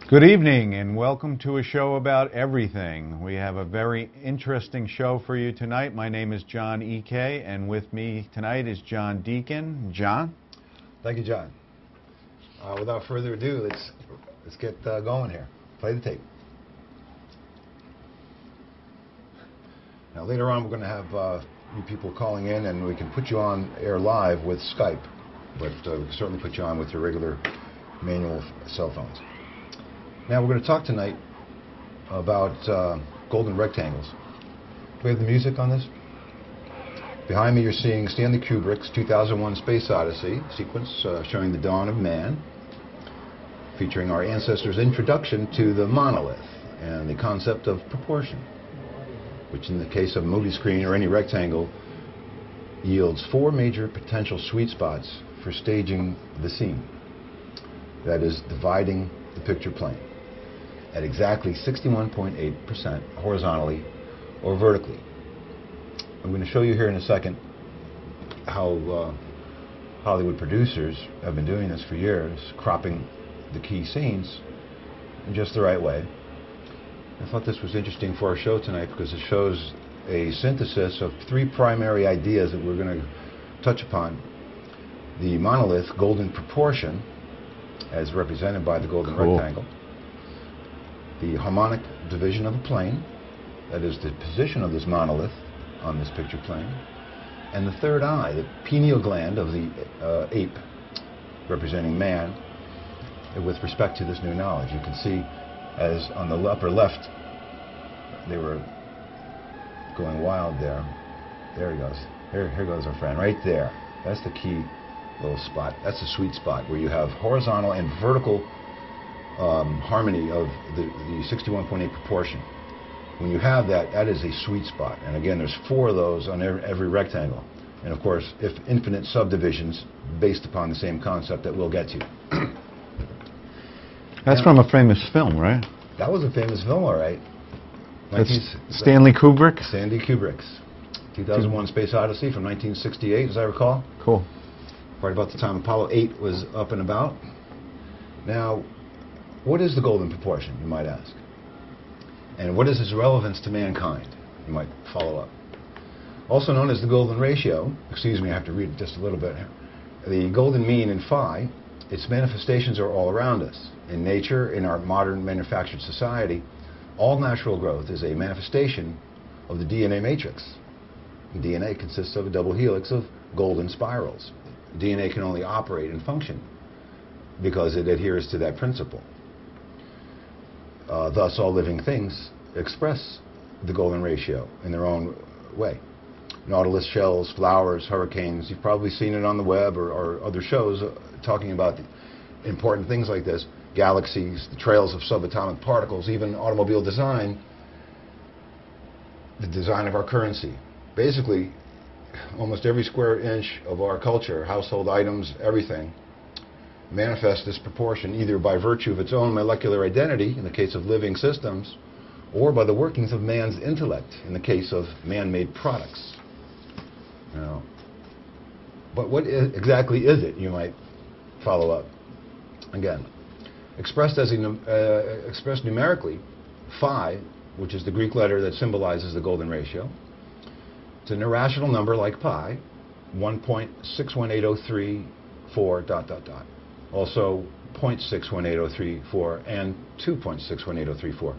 Good evening and welcome to a show about everything. We have a very interesting show for you tonight. My name is John Ecay and with me tonight is John Deecken. John? Thank you, John. Without further ado, let's get going here. Play the tape. Now later on we're going to have you people calling in and we can put you on air live with Skype, but we can certainly put you on with your regular manual cell phones. Now we're going to talk tonight about golden rectangles. Do we have the music on this? Behind me you're seeing Stanley Kubrick's 2001 Space Odyssey sequence showing the dawn of man, featuring our ancestors' introduction to the monolith and the concept of proportion, which in the case of a movie screen or any rectangle yields four major potential sweet spots for staging the scene. That is, dividing the picture plane at exactly 61.8% horizontally or vertically. I'm going to show you here in a second how Hollywood producers have been doing this for years, cropping the key scenes in just the right way. I thought this was interesting for our show tonight because it shows a synthesis of three primary ideas that we're going to touch upon. The monolith golden proportion, as represented by the golden rectangle. The harmonic division of the plane, that is the position of this monolith on this picture plane. And the third eye, the pineal gland of the ape, representing man, with respect to this new knowledge. You can see as on the upper left, they were going wild there. There he goes. Here goes our friend, right there. That's the key little spot. That's the sweet spot where you have horizontal and vertical harmony of the 61.8 proportion. When you have that, that is a sweet spot. And again, there's four of those on every rectangle. And of course, if infinite subdivisions based upon the same concept that we'll get to. That's from a famous film, right? That was a famous film, all right. That's Stanley Kubrick? Stanley Kubrick's 2001 Space Odyssey from 1968, as I recall. Cool. Right about the time Apollo 8 was up and about. Now, what is the golden proportion, you might ask? And what is its relevance to mankind? You might follow up. Also known as the golden ratio, excuse me, I have to read just a little bit here. The golden mean in phi, its manifestations are all around us. In nature, in our modern manufactured society, all natural growth is a manifestation of the DNA matrix. The DNA consists of a double helix of golden spirals. DNA can only operate and function because it adheres to that principle. Thus, all living things express the golden ratio in their own way. Nautilus shells, flowers, hurricanes, you've probably seen it on the web or other shows talking about important things like this. Galaxies, the trails of subatomic particles, even automobile design, the design of our currency. Basically, almost every square inch of our culture, household items, everything, manifests this proportion either by virtue of its own molecular identity, in the case of living systems, or by the workings of man's intellect, in the case of man-made products. Now, but what exactly is it, you might follow up. Again, expressed numerically, phi, which is the Greek letter that symbolizes the golden ratio, it's an irrational number like pi, 1.618034 ... Also 0.618034 and 2.618034.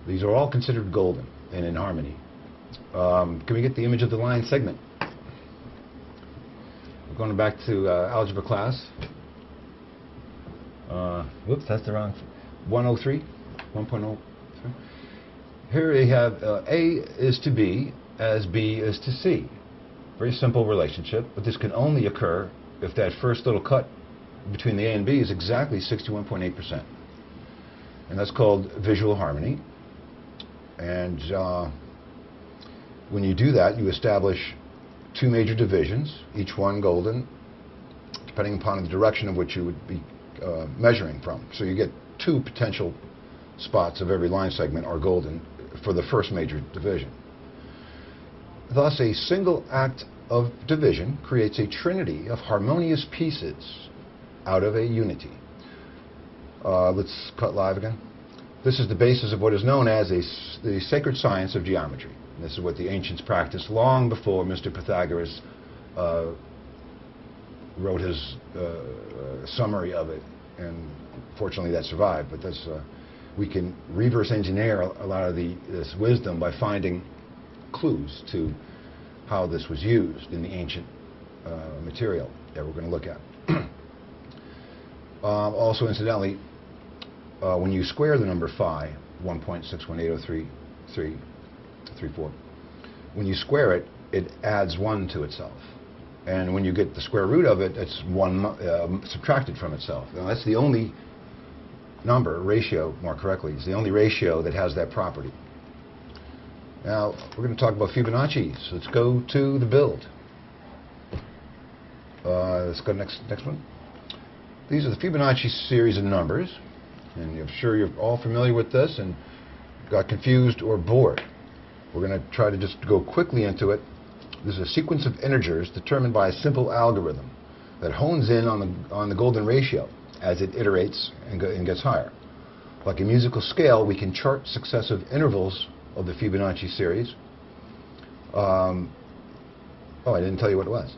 These are all considered golden and in harmony. Can we get the image of the line segment? We're going back to algebra class. Whoops, that's the wrong 103. 1.03. Here we have A is to B as B is to C. Very simple relationship, but this can only occur if that first little cut between the A and B is exactly 61.8%. And that's called visual harmony. And when you do that, you establish two major divisions, each one golden, depending upon the direction of which you would be measuring from. So you get two potential spots of every line segment are golden for the first major division. Thus, a single act of division creates a trinity of harmonious pieces out of a unity. Let's cut live again. This is the basis of what is known as the sacred science of geometry. And this is what the ancients practiced long before Mr. Pythagoras wrote his summary of it. And fortunately that survived. But that's, we can reverse engineer a lot of this wisdom by finding clues to how this was used in the ancient material that we're going to look at. Also, incidentally, when you square the number phi, 1.61803334, when you square it, it adds 1 to itself. And when you get the square root of it, it's 1 subtracted from itself. Now, that's the only number, ratio, more correctly, is the only ratio that has that property. Now, we're going to talk about Fibonacci. So let's go to the build. Let's go next one. These are the Fibonacci series of numbers. And I'm sure you're all familiar with this and got confused or bored. We're going to try to just go quickly into it. This is a sequence of integers determined by a simple algorithm that hones in on the golden ratio as it iterates and gets higher. Like a musical scale, we can chart successive intervals of the Fibonacci series. Oh, I didn't tell you what it was.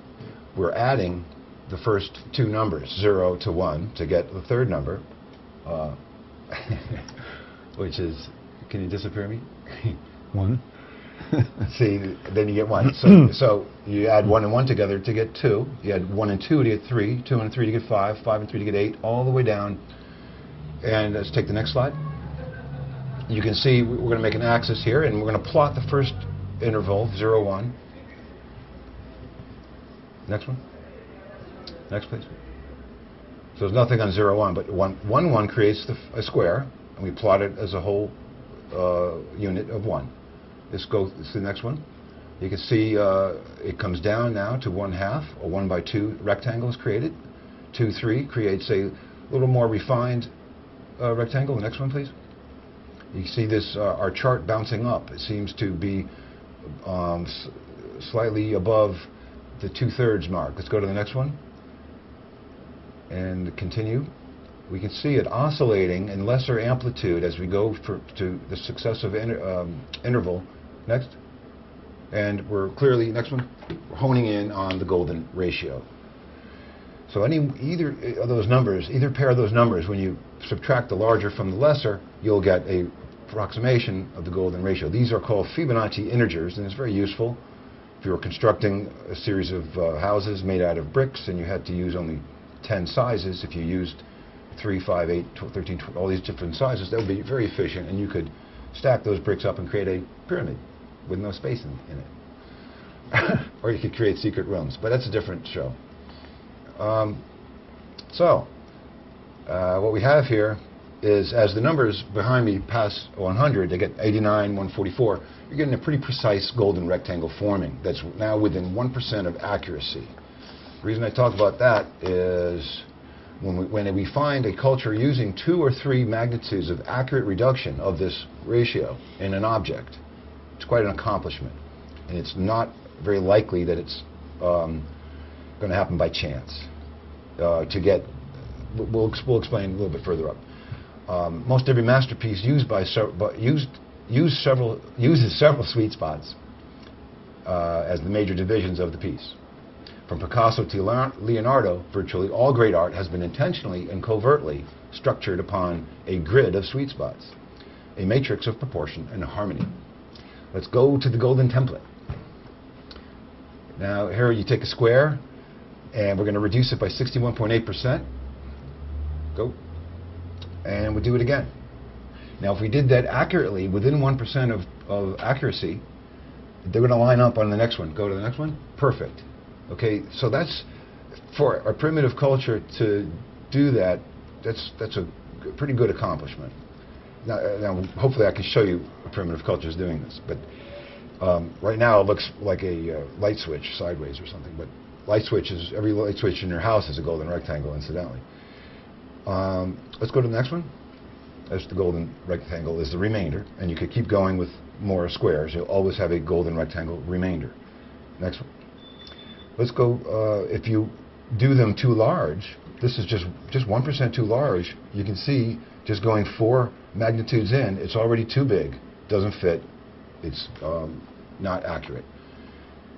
We're adding the first two numbers, 0 to 1, to get the third number, which is, can you disappear me? 1. See, then you get 1. So you add 1 and 1 together to get 2. You add 1 and 2 to get 3, 2 and 3 to get 5, 5 and 3 to get 8, all the way down. And let's take the next slide. You can see we're going to make an axis here, and we're going to plot the first interval, 0, 1. Next one. Next, please. So there's nothing on 0, 1, but 1, 1 creates a square, and we plot it as a whole unit of 1. Let's go to the next one. You can see it comes down now to 1/2. A 1/2 rectangle is created. 2, 3 creates a little more refined rectangle. The next one, please. You can see this our chart bouncing up. It seems to be slightly above the 2/3 mark. Let's go to the next one and continue. We can see it oscillating in lesser amplitude as we go to the successive interval. Next. And we're clearly, next one, honing in on the golden ratio. So either of those numbers, either pair of those numbers, when you subtract the larger from the lesser, you'll get a approximation of the golden ratio. These are called Fibonacci integers, and it's very useful if you were constructing a series of houses made out of bricks and you had to use only 10 sizes. If you used 3, 5, 8, 12, 13, 12, all these different sizes, that would be very efficient, and you could stack those bricks up and create a pyramid with no space in it. Or you could create secret rooms, but that's a different show. What we have here is, as the numbers behind me pass 100, they get 89, 144, you're getting a pretty precise golden rectangle forming that's now within 1% of accuracy. The reason I talk about that is when we find a culture using 2 or 3 magnitudes of accurate reduction of this ratio in an object, it's quite an accomplishment. And it's not very likely that it's going to happen by chance. We'll explain a little bit further up. Most every masterpiece uses several sweet spots as the major divisions of the piece. From Picasso to Leonardo, virtually all great art has been intentionally and covertly structured upon a grid of sweet spots, a matrix of proportion and harmony. Let's go to the golden template. Now here you take a square, and we're going to reduce it by 61.8%. Go. And we'll do it again. Now if we did that accurately, within 1% of accuracy, they're going to line up on the next one. Go to the next one. Perfect. Okay, so that's, for a primitive culture to do that, that's a pretty good accomplishment. Now hopefully I can show you a primitive culture is doing this, but right now it looks like a light switch sideways or something, but every light switch in your house is a golden rectangle, incidentally. Let's go to the next one. That's the golden rectangle is the remainder, and you could keep going with more squares. You'll always have a golden rectangle remainder. Next one. Let's go, if you do them too large, this is just 1% too large. You can see just going 4 magnitudes in, it's already too big, doesn't fit, it's not accurate.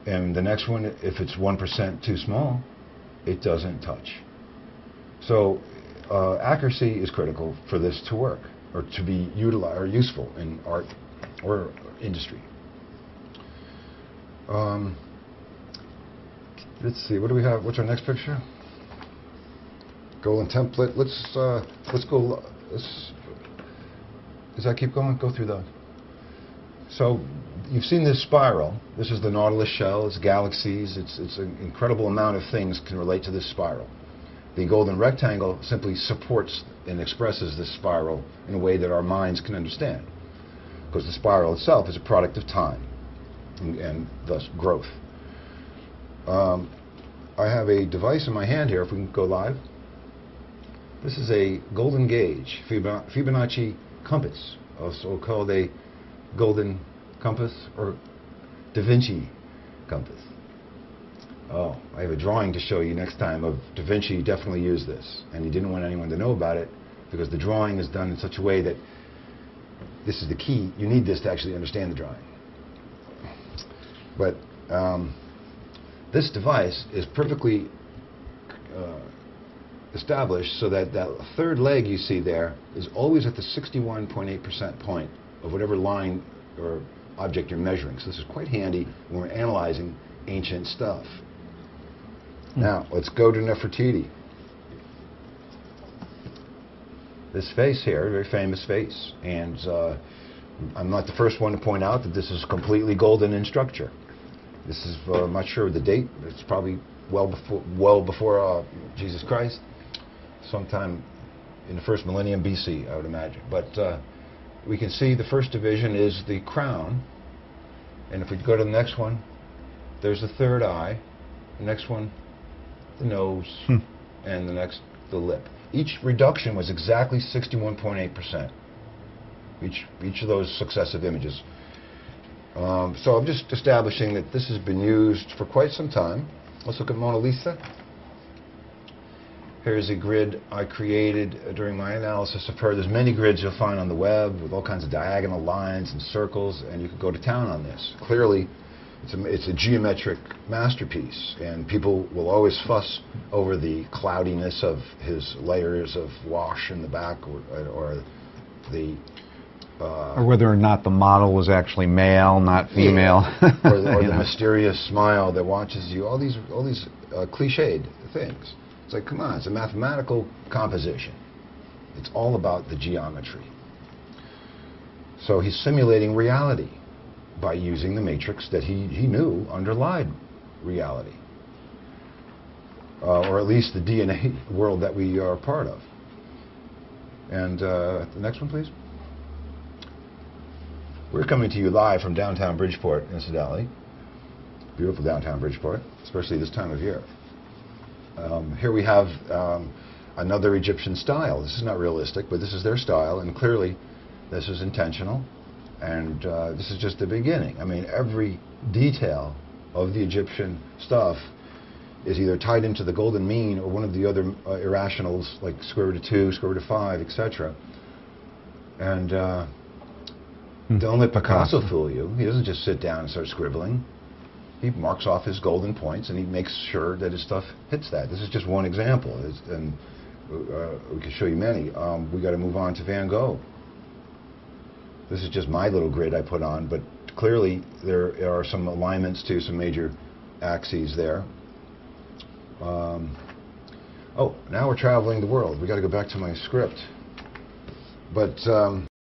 And the next one, if it's 1% too small, it doesn't touch. So accuracy is critical for this to work, or to be utilized or useful in art or industry. Let's see, what do we have? What's our next picture? Golden template. Let's go. Does that keep going? Go through those. So you've seen this spiral. This is the Nautilus shell. It's galaxies. It's an incredible amount of things can relate to this spiral. The golden rectangle simply supports and expresses this spiral in a way that our minds can understand, because the spiral itself is a product of time and thus growth. I have a device in my hand here, if we can go live. This is a golden gauge, Fibonacci compass, also called a golden compass or Da Vinci compass. Oh, I have a drawing to show you next time of Da Vinci definitely used this, and he didn't want anyone to know about it because the drawing is done in such a way that this is the key. You need this to actually understand the drawing. But this device is perfectly established so that that third leg you see there is always at the 61.8% point of whatever line or object you're measuring. So this is quite handy when we're analyzing ancient stuff. Now, let's go to Nefertiti. This face here, a very famous face, and I'm not the first one to point out that this is completely golden in structure. This is, I'm not sure of the date, but it's probably well before Jesus Christ, sometime in the first millennium BC, I would imagine. But we can see the first division is the crown, and if we go to the next one, there's the third eye, the next one, the nose, and the next, the lip. Each reduction was exactly 61.8%. Each of those successive images. So I'm just establishing that this has been used for quite some time. Let's look at Mona Lisa. Here's a grid I created during my analysis of her. There's many grids you'll find on the web with all kinds of diagonal lines and circles, and you could go to town on this. Clearly, it's a geometric masterpiece, and people will always fuss over the cloudiness of his layers of wash in the back, or the or whether or not the model was actually male, not female. Yeah. or the mysterious smile that watches you. All these cliched things. It's like, come on, it's a mathematical composition. It's all about the geometry. So he's simulating reality by using the matrix that he knew underlied reality. Or at least the DNA world that we are part of. And the next one, please. We're coming to you live from downtown Bridgeport, incidentally. Beautiful downtown Bridgeport, especially this time of year. Here we have another Egyptian style. This is not realistic, but this is their style, and clearly this is intentional, and this is just the beginning. I mean, every detail of the Egyptian stuff is either tied into the golden mean or one of the other irrationals, like square root of 2, square root of 5, etc. And don't let Picasso fool you. He doesn't just sit down and start scribbling. He marks off his golden points, and he makes sure that his stuff hits that. This is just one example, and we can show you many. We got to move on to Van Gogh. This is just my little grid I put on, but clearly there are some alignments to some major axes there. Oh, now we're traveling the world. We got to go back to my script. But